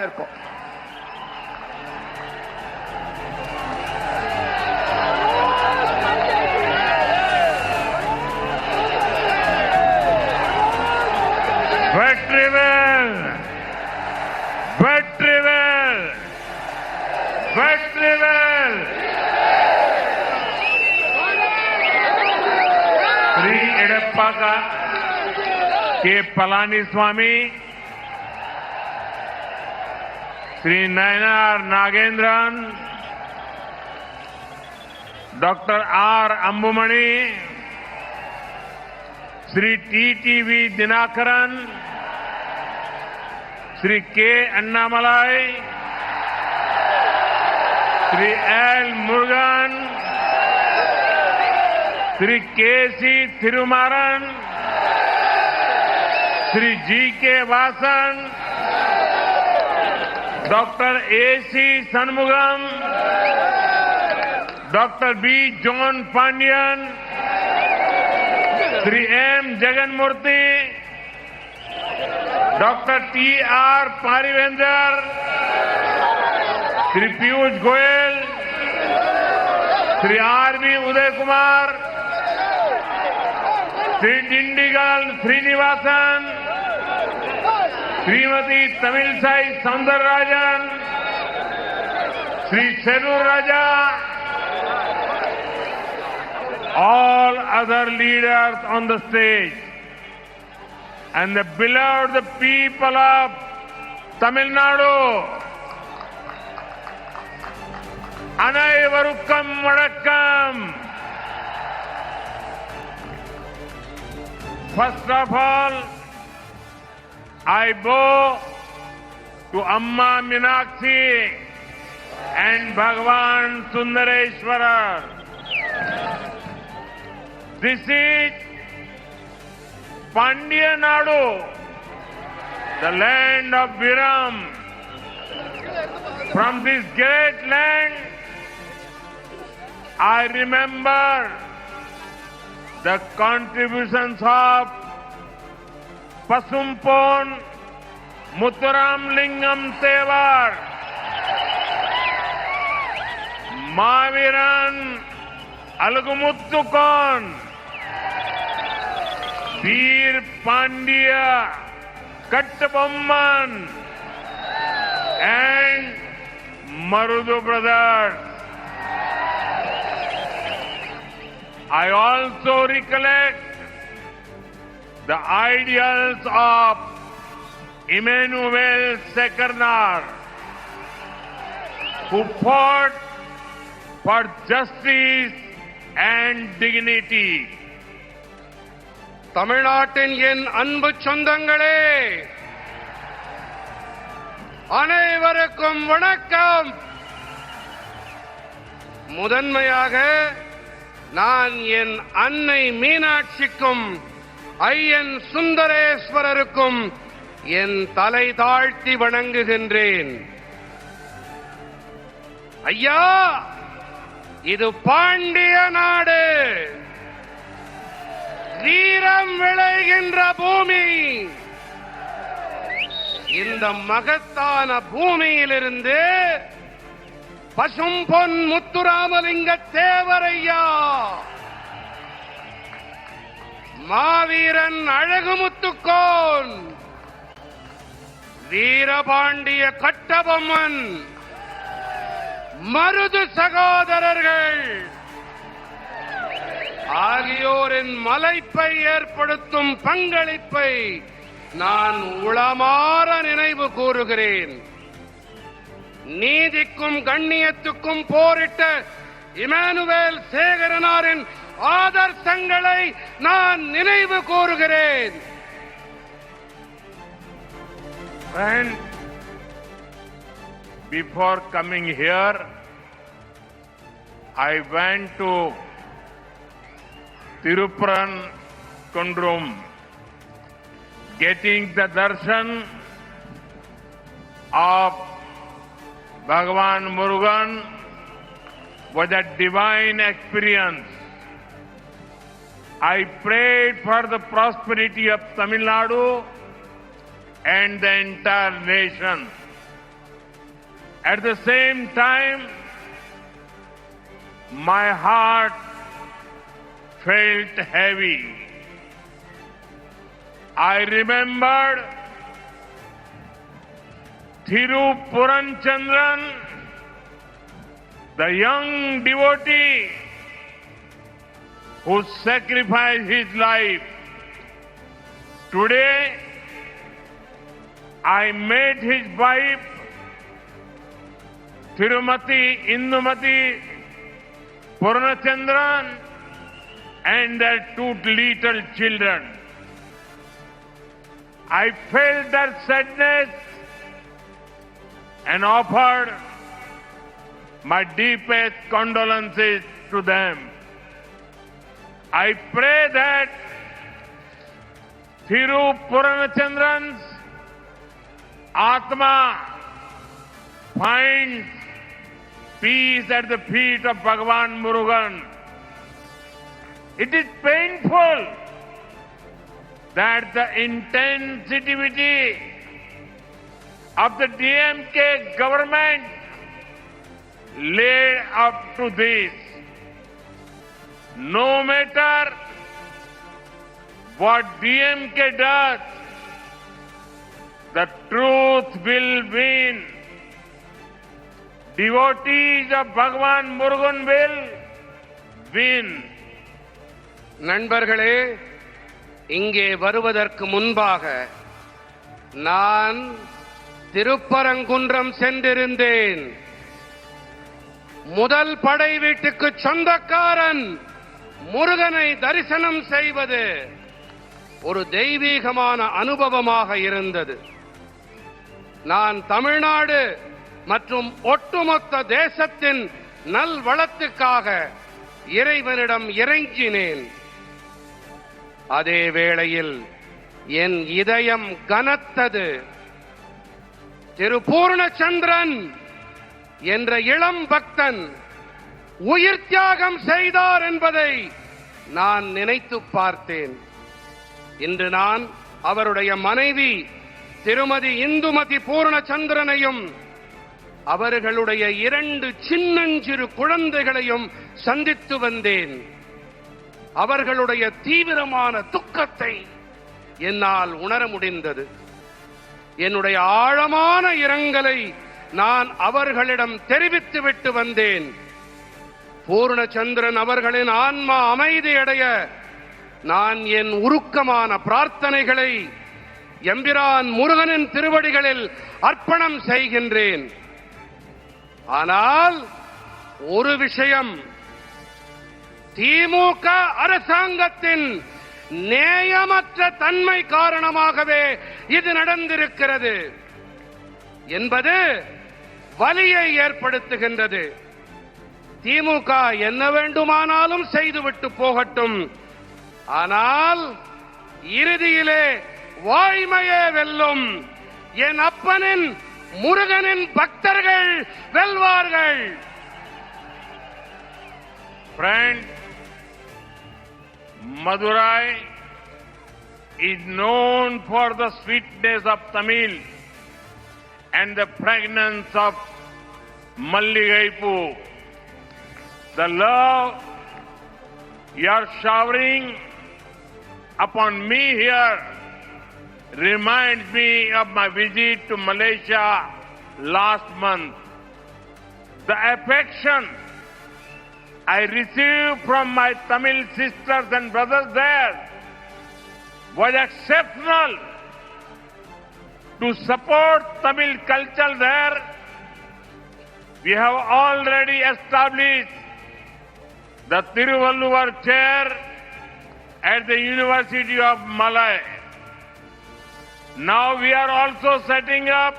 मेरे को। Vetrivel, Vetrivel, Vetrivel. Shri Yediyurappa का K Palaniswami, Shri Nainar Nagendran, doctor R Anbumani, Shri TTV Dhinakaran, Shri K Annamalai, Shri L Murugan, Shri KC. Thirumaran, Shri GK. Vasan, doctor AC. Shanmugam, doctor B. John Pandian, Shri M. Jaganmoorthy, doctor TR. Parivendhar, Shri Piyush Goyal, Shri RB. Udhaya Kumar, Shri Dindigul Srinivasan, Shrimati Tamilisai Soundararajan, Shri Sherur Raja, all other leaders on the stage, and the beloved people of Tamil Nadu, அனைவருக்கும் வணக்கம். First of all, I bow to Amma Meenakshi and Bhagwan Sundareshwara. This is Pandya Nadu, the land of Viram. From this great land, I remember the contributions of Pasumpon Muthuram Lingam Tevar, Maviran Alagumuttukon, Veer Pandya Kattabomman, and Marudu brothers. I also recollect the ideals of Emmanuel Sekernar, who fought for justice and dignity. தமிழ்நாட்டின் என் அன்பு சொந்தங்களே, அனைவருக்கும் வணக்கம். முதன்மையாக நான் என் அன்னை மீனாட்சிக்கும் ஐயன் சுந்தரேஸ்வரருக்கும் என் தலை தாழ்த்தி வணங்குகின்றேன். ஐயா, இது பாண்டிய நாடு, வீரம் விளைகின்ற பூமி. இந்த மகத்தான பூமியிலிருந்து பசும்பொன் முத்துராமலிங்க தேவரையா, மாவீரன் அழகுமுத்துக்கோன், வீரபாண்டிய கட்டபொம்மன், மருது சகோதரர்கள் ஆகியோரின் மலைப்பை ஏற்படுத்தும் பங்களிப்பை நான் உளமாற நினைவு கூறுகிறேன். நீதிக்கும் கண்ணியத்துக்கும் போரிட்ட இமானுவேல் சேகரனாரின் ஆதர்சங்களை நான் நினைவு கூறுகிறேன். And before coming here, I went to Tirupuran Kundrum, getting the darshan of Bhagwan Murugan was a divine experience. I prayed for the prosperity of Tamil Nadu and the entire nation. At the same time, my heart felt heavy. I remembered Thiru Puranchandran, the young devotee who sacrificed his life. Today, I met his wife, Tirumati Indumati Purnachandran, and their 2 little children. I felt their sadness and offered my deepest condolences to them. I pray that Thiru Purnachandran's Atma finds peace at the feet of Bhagavan Murugan. It is painful that the insensitivity of the DMK government led up to this. No matter what DMK does, the truth will win. Devotees of Bhagavan Murugan will win. நண்பர்களே, இங்கே வருவதற்கு முன்பாக நான் திருப்பரங்குன்றம் சென்றிருந்தேன். முதல் படை வீட்டுக்கு சொந்தக்காரன் முருகனை தரிசனம் செய்வது ஒரு தெய்வீகமான அனுபவமாக இருந்தது. நான் தமிழ்நாடு மற்றும் ஒட்டுமொத்த தேசத்தின் நல்வளத்துக்காக இறைவனிடம் இறைஞ்சினேன். அதே வேளையில் என் இதயம் கனத்தது. திரு பூர்ணச்சந்திரன் என்ற இளம் பக்தன் உயிர் தியாகம் செய்தார் என்பதை நான் நினைத்து பார்த்தேன். இன்று நான் அவருடைய மனைவி திருமதி இந்துமதி பூர்ணச்சந்திரனையும் அவர்களுடைய 2 சின்னஞ்சிறு குழந்தைகளையும் சந்தித்து வந்தேன். அவர்களுடைய தீவிரமான துக்கத்தை என்னால் உணர முடிந்தது. என்னுடைய ஆழமான இரங்கலை நான் அவர்களிடம் தெரிவித்துவிட்டு வந்தேன். பூர்ணச்சந்திரன் அவர்களின் ஆன்மா அமைதியடைய நான் என் உருக்கமான பிரார்த்தனைகளை எம்பிரான் முருகனின் திருவடிகளில் அர்ப்பணம் செய்கின்றேன். ஆனால் ஒரு விஷயம், திமுக அரசாங்கத்தின் நேயமற்ற தன்மை காரணமாகவே இது நடந்திருக்கிறது என்பது வலியை ஏற்படுத்துகின்றது. திமுக என்ன வேண்டுமானாலும் செய்துவிட்டு போகட்டும், ஆனால் இறுதியிலே வாய்மையே வெல்லும். என் அப்பனின் முருகனின் பக்தர்கள் வெல்வார்கள். Friends, Madurai is known for the sweetness of Tamil and the fragrance of Malligaipu. The love you are showering upon me here reminds me of my visit to Malaysia last month. The affection I received from my Tamil sisters and brothers there was exceptional. To support Tamil culture there, we have already established the Tiruvalluvar chair at the University of Malay. Now we are also setting up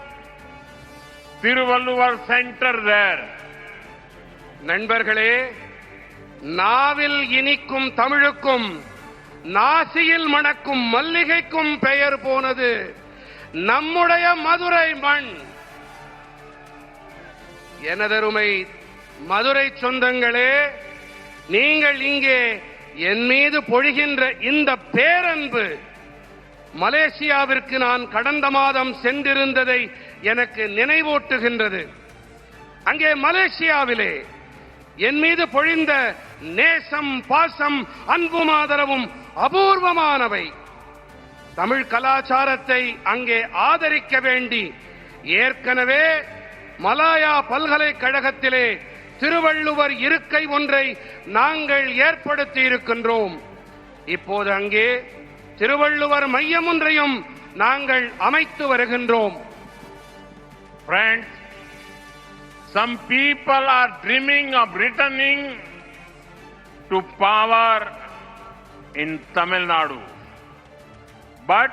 Tiruvalluvar Center there. நண்பர்களே, நாவில் இனிக்கும் தமிழுக்கும் நாசியில் மணக்கும் மல்லிகைக்கும் பெயர் போனது நம்முடைய மதுரை மண். எனதருமை மதுரை சொந்தங்களே, நீங்கள் இங்கே என் மீது பொழிகின்ற இந்த பேரன்பு மலேசியாவிற்கு நான் கடந்த மாதம் சென்றிருந்ததை எனக்கு நினைவூட்டுகின்றது. அங்கே மலேசியாவிலே என் மீது பொழிந்த நேசம், பாசம், அன்பும் ஆதரவும் அபூர்வமானவை. தமிழ் கலாச்சாரத்தை அங்கே ஆதரிக்க வேண்டி ஏற்கனவே மலாயா பல்கலைக்கழகத்திலே திருவள்ளுவர் இருக்கை ஒன்றை நாங்கள் ஏற்படுத்தி இருக்கின்றோம். இப்போது அங்கே திருவள்ளுவர் மையம் ஒன்றையும் நாங்கள் அமைத்து வருகின்றோம். Friends, some people are dreaming of returning to power in Tamil Nadu. But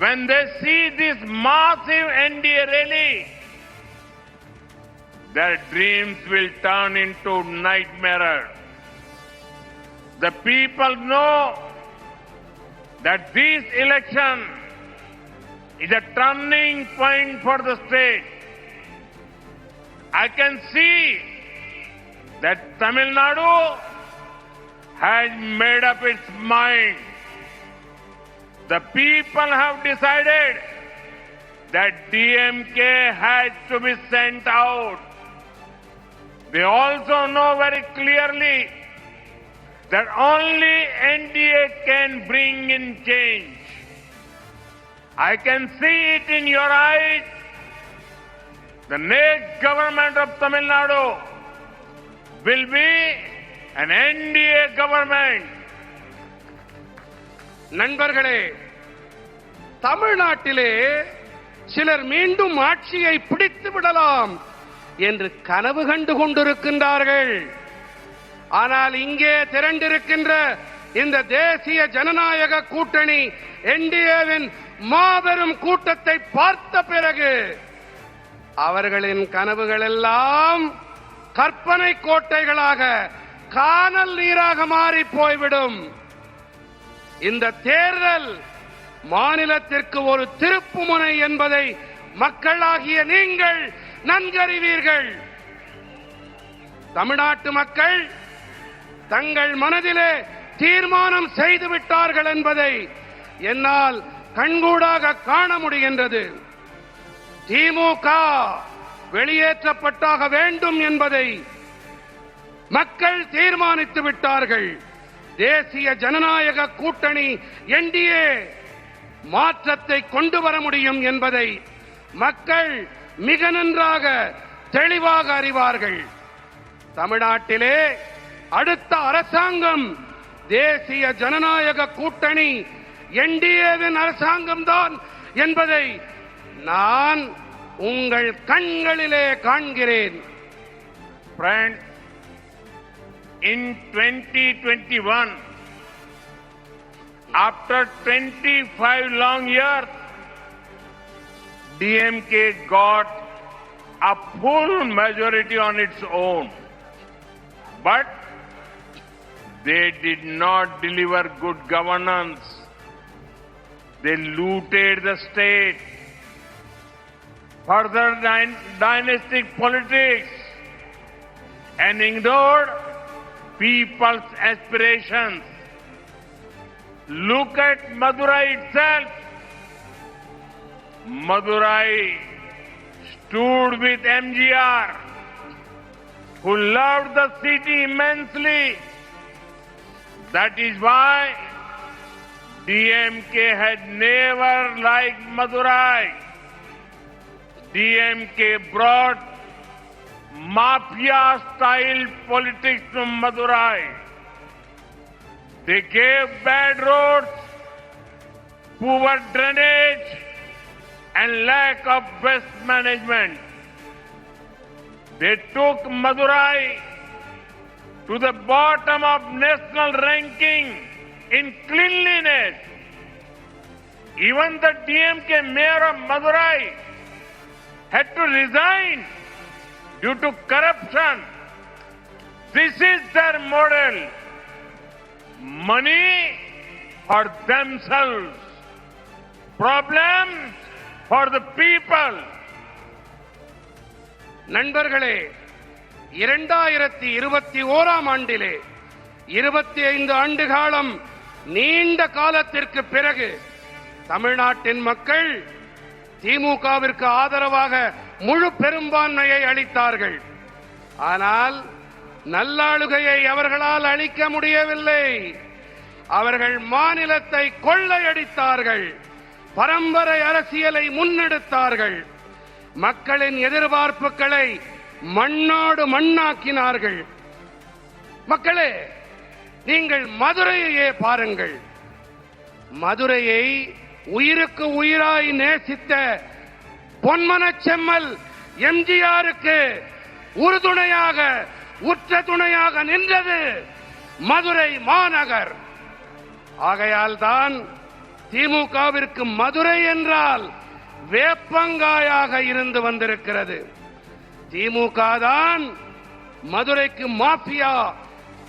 when they see this massive NDA rally, their dreams will turn into nightmares. The people know that this election is a turning point for the state. I can see that Tamil Nadu has made up its mind. The people have decided that DMK has to be sent out. They also know very clearly that only NDA can bring in change. I can see it in your eyes. The next government of Tamil Nadu will be an NDA government. நண்பர்களே, தமிழ்நாட்டிலே சிலர் மீண்டும் ஆட்சியை பிடித்து விடலாம் என்று கனவு கண்டு கொண்டிருக்கின்றார்கள். ஆனால் இங்கே திரண்டிருக்கின்ற இந்த தேசிய ஜனநாயக கூட்டணி என்டிஏவின் மாபெரும் கூட்டத்தை பார்த்த பிறகு அவர்களின் கனவுகள் எல்லாம் கற்பனை கோட்டைகளாக, கானல் நீராக மாறி போய்விடும். இந்த தேர்தல் மாநிலத்திற்கு ஒரு திருப்புமுனை என்பதை மக்களாகிய நீங்கள் நன்கறிவீர்கள். தமிழ்நாட்டு மக்கள் தங்கள் மனதிலே தீர்மானம் செய்து விட்டார்கள் என்பதை என்னால் கண்கூடாக காண முடிகின்றது. திமுக வெளியேற்றப்பட்டாக வேண்டும் என்பதை மக்கள் தீர்மானித்து விட்டார்கள். தேசிய ஜனநாயக கூட்டணி என்டிஏ மாற்றத்தை கொண்டு வர முடியும் என்பதை மக்கள் மிக நன்றாக தெளிவாக அறிவார்கள். தமிழ்நாட்டிலே அடுத்த அரசாங்கம் தேசிய ஜனநாயக கூட்டணி என்டிஏவின் அரசாங்கம்தான் என்பதை நான் உங்கள் கண்களிலே காண்கிறேன். Friends, in 2021, after 25 long years, DMK got a full majority on its own. But they did not deliver good governance. They looted the state. Further dynastic politics and ignored people's aspirations. Look at Madurai itself. Madurai stood with MGR, who loved the city immensely. That is why DMK had never liked Madurai. DMK brought mafia-style politics to Madurai. They gave bad roads, poor drainage, and lack of waste management. They took Madurai to the bottom of national ranking in cleanliness. Even the DMK mayor of Madurai had to resign due to corruption. This is their model. Money for themselves. Problems for the people. நண்பர்களே, 2021 ஆண்டிலே 25 ஆண்டு காலம் நீண்ட காலத்திற்கு பிறகு தமிழ்நாட்டின் மக்கள் திமுகவிற்கு ஆதரவாக முழு பெரும்பான்மையை அளித்தார்கள். ஆனால் நல்லாளுகையை அவர்களால் அளிக்க முடியவில்லை. அவர்கள் மாநிலத்தை கொள்ளையடித்தார்கள், பரம்பரை அரசியலை முன்னெடுத்தார்கள், மக்களின் எதிர்பார்ப்புகளை மண்ணோடு மண்ணாக்கினார்கள். மக்களே, நீங்கள் மதுரையையே பாருங்கள். மதுரையை உயிருக்கு உயிராய் நேசித்த பொன்மனச் செம்மல் எம்ஜிஆருக்கு உறுதுணையாக உற்ற துணையாக நின்றது மதுரை மாநகர். ஆகையால் தான் திமுகவிற்கு மதுரை என்றால் வேப்பங்காயாக இருந்து வந்திருக்கிறது. திமுக தான் மதுரைக்கு மாஃபியா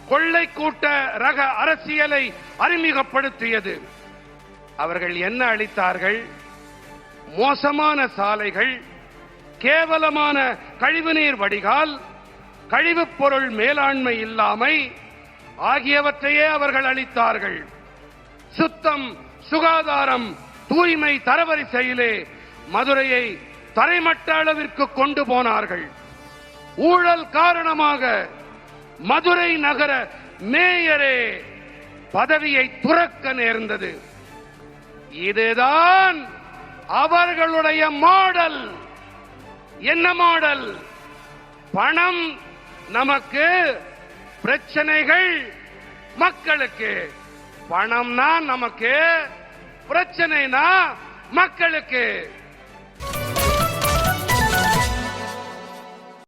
கொள்ளை கூட்ட ரக அரசியலை அறிமுகப்படுத்தியது. அவர்கள் என்ன அளித்தார்கள்? மோசமான சாலைகள், கேவலமான கழிவுநீர் வடிகால், கழிவுப் பொருள் மேலாண்மை இல்லாமை ஆகியவற்றையே அவர்கள் அளித்தார்கள். சுத்தம், சுகாதாரம், தூய்மை தரவரிசையிலே மதுரையை தரைமட்ட அளவிற்கு கொண்டு போனார்கள். ஊழல் காரணமாக மதுரை நகர மேயரே பதவியை துறக்க நேர்ந்தது. இதுதான் அவர்களுடைய மாடல். என்ன மாடல்? பணம் நமக்கு, பிரச்சனைகள் மக்களுக்கு. பணம்னா நமக்கு, பிரச்சனைனா மக்களுக்கு.